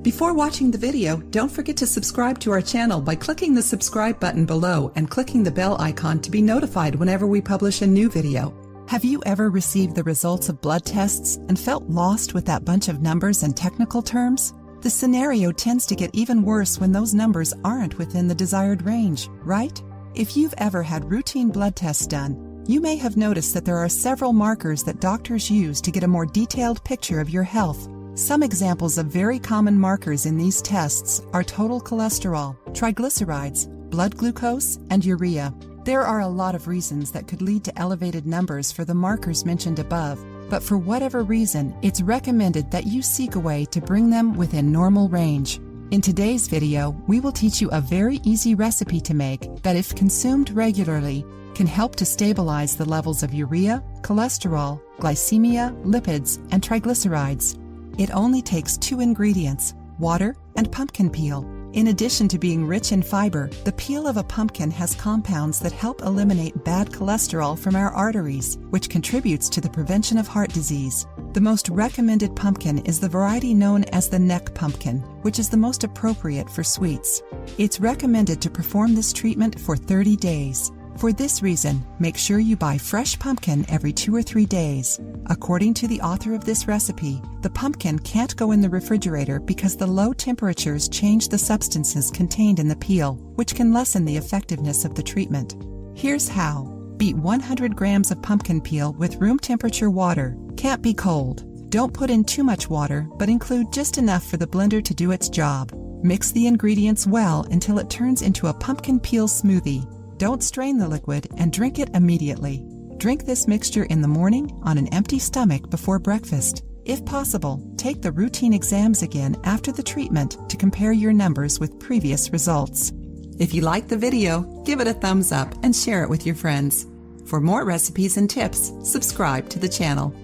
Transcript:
Before watching the video, don't forget to subscribe to our channel by clicking the subscribe button below and clicking the bell icon to be notified whenever we publish a new video. Have you ever received the results of blood tests and felt lost with that bunch of numbers and technical terms? The scenario tends to get even worse when those numbers aren't within the desired range, right? If you've ever had routine blood tests done, you may have noticed that there are several markers that doctors use to get a more detailed picture of your health. Some examples of very common markers in these tests are total cholesterol, triglycerides, blood glucose, and urea. There are a lot of reasons that could lead to elevated numbers for the markers mentioned above, but for whatever reason, it's recommended that you seek a way to bring them within normal range. In today's video, we will teach you a very easy recipe to make that, if consumed regularly, can help to stabilize the levels of urea, cholesterol, glycemia, lipids, and triglycerides. It only takes 2 ingredients, water and pumpkin peel. In addition to being rich in fiber, the peel of a pumpkin has compounds that help eliminate bad cholesterol from our arteries, which contributes to the prevention of heart disease. The most recommended pumpkin is the variety known as the neck pumpkin, which is the most appropriate for sweets. It's recommended to perform this treatment for 30 days. For this reason, make sure you buy fresh pumpkin every 2 or 3 days. According to the author of this recipe, the pumpkin can't go in the refrigerator because the low temperatures change the substances contained in the peel, which can lessen the effectiveness of the treatment. Here's how. Beat 100 grams of pumpkin peel with room temperature water. Can't be cold. Don't put in too much water, but include just enough for the blender to do its job. Mix the ingredients well until it turns into a pumpkin peel smoothie. Don't strain the liquid and drink it immediately. Drink this mixture in the morning on an empty stomach before breakfast. If possible, take the routine exams again after the treatment to compare your numbers with previous results. If you like the video, give it a thumbs up and share it with your friends. For more recipes and tips, subscribe to the channel.